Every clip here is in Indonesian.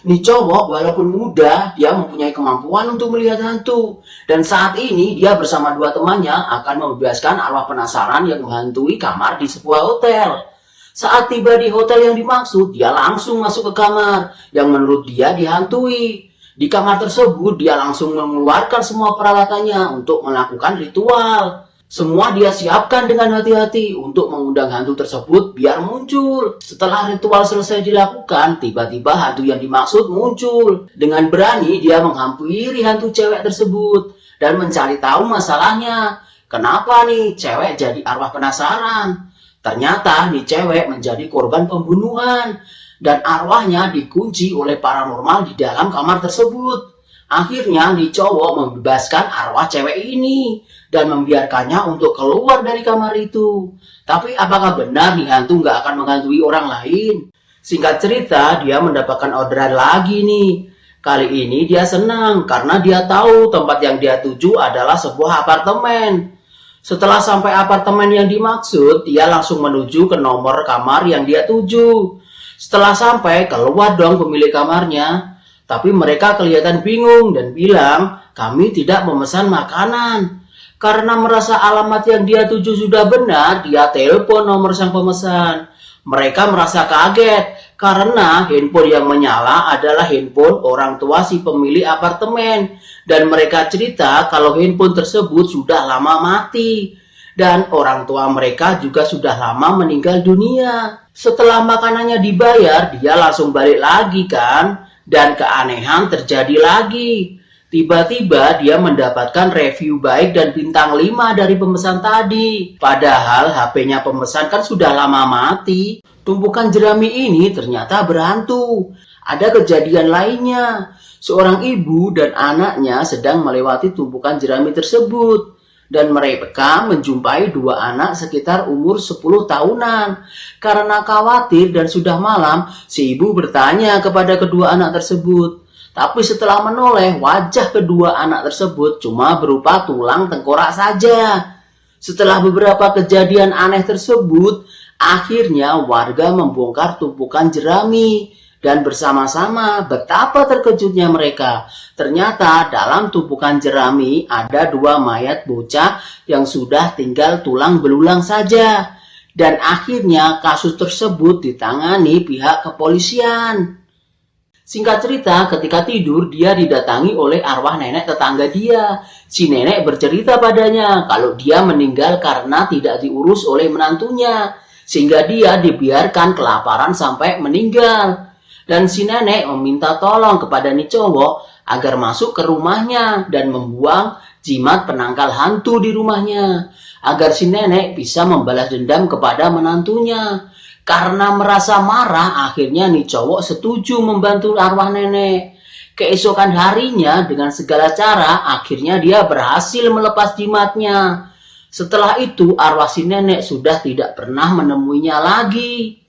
Nih cowok walaupun muda, dia mempunyai kemampuan untuk melihat hantu. Dan saat ini dia bersama dua temannya akan membebaskan arwah penasaran yang menghantui kamar di sebuah hotel. Saat tiba di hotel yang dimaksud, dia langsung masuk ke kamar yang menurut dia dihantui. Di kamar tersebut, dia langsung mengeluarkan semua peralatannya untuk melakukan ritual. Semua dia siapkan dengan hati-hati untuk mengundang hantu tersebut biar muncul. Setelah ritual selesai dilakukan, tiba-tiba hantu yang dimaksud muncul. Dengan berani dia menghampiri hantu cewek tersebut dan mencari tahu masalahnya. Kenapa nih cewek jadi arwah penasaran? Ternyata nih cewek menjadi korban pembunuhan dan arwahnya dikunci oleh paranormal di dalam kamar tersebut. Akhirnya nih cowok membebaskan arwah cewek ini dan membiarkannya untuk keluar dari kamar itu. Tapi apakah benar nih hantu nggak akan menghantui orang lain? Singkat cerita, dia mendapatkan orderan lagi nih. Kali ini dia senang karena dia tahu tempat yang dia tuju adalah sebuah apartemen. Setelah sampai apartemen yang dimaksud, dia langsung menuju ke nomor kamar yang dia tuju. Setelah sampai, keluar dong pemilik kamarnya. Tapi mereka kelihatan bingung dan bilang, kami tidak memesan makanan. Karena merasa alamat yang dia tuju sudah benar, dia telepon nomor sang pemesan. Mereka merasa kaget karena handphone yang menyala adalah handphone orang tua si pemilik apartemen. Dan mereka cerita kalau handphone tersebut sudah lama mati. Dan orang tua mereka juga sudah lama meninggal dunia. Setelah makanannya dibayar, dia langsung balik lagi kan. Dan keanehan terjadi lagi. Tiba-tiba dia mendapatkan review baik dan bintang 5 dari pemesan tadi. Padahal HP-nya pemesan kan sudah lama mati. Tumpukan jerami ini ternyata berhantu. Ada kejadian lainnya. Seorang ibu dan anaknya sedang melewati tumpukan jerami tersebut. Dan mereka menjumpai dua anak sekitar umur 10 tahunan. Karena khawatir dan sudah malam, si ibu bertanya kepada kedua anak tersebut. Tapi setelah menoleh, wajah kedua anak tersebut cuma berupa tulang tengkorak saja. Setelah beberapa kejadian aneh tersebut, akhirnya warga membongkar tumpukan jerami. Dan bersama-sama betapa terkejutnya mereka. Ternyata dalam tumpukan jerami ada dua mayat bocah yang sudah tinggal tulang belulang saja. Dan akhirnya kasus tersebut ditangani pihak kepolisian. Singkat cerita, ketika tidur dia didatangi oleh arwah nenek tetangga dia. Si nenek bercerita padanya kalau dia meninggal karena tidak diurus oleh menantunya. Sehingga dia dibiarkan kelaparan sampai meninggal. Dan si nenek meminta tolong kepada nih cowok agar masuk ke rumahnya dan membuang jimat penangkal hantu di rumahnya. Agar si nenek bisa membalas dendam kepada menantunya. Karena merasa marah, akhirnya nih cowok setuju membantu arwah nenek. Keesokan harinya dengan segala cara, akhirnya dia berhasil melepas jimatnya. Setelah itu arwah si nenek sudah tidak pernah menemuinya lagi.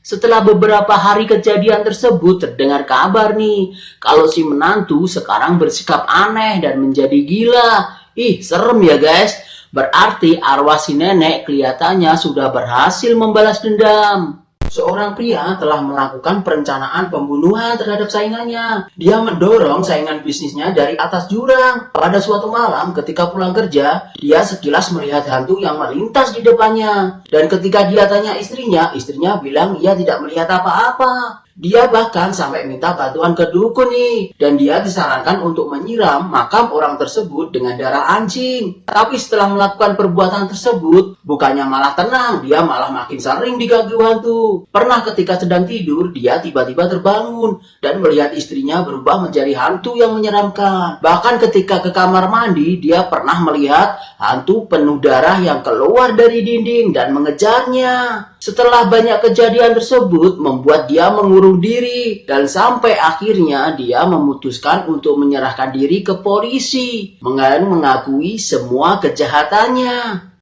Setelah beberapa hari kejadian tersebut terdengar kabar nih kalau si menantu sekarang bersikap aneh dan menjadi gila. Ih, serem ya guys. Berarti arwah si nenek kelihatannya sudah berhasil membalas dendam. Seorang pria telah melakukan perencanaan pembunuhan terhadap saingannya. Dia mendorong saingan bisnisnya dari atas jurang. Pada suatu malam ketika pulang kerja, dia sekilas melihat hantu yang melintas di depannya. Dan ketika dia tanya istrinya bilang ia tidak melihat apa-apa. Dia bahkan sampai minta bantuan ke dukun nih. Dan dia disarankan untuk menyiram makam orang tersebut dengan darah anjing. Tapi setelah melakukan perbuatan tersebut, bukannya malah tenang, dia malah makin sering diganggu hantu. Pernah ketika sedang tidur, dia tiba-tiba terbangun dan melihat istrinya berubah menjadi hantu yang menyeramkan. Bahkan ketika ke kamar mandi, dia pernah melihat hantu penuh darah yang keluar dari dinding dan mengejarnya. Setelah banyak kejadian tersebut membuat dia mengurung diri dan sampai akhirnya dia memutuskan untuk menyerahkan diri ke polisi, mengakui semua kejahatannya.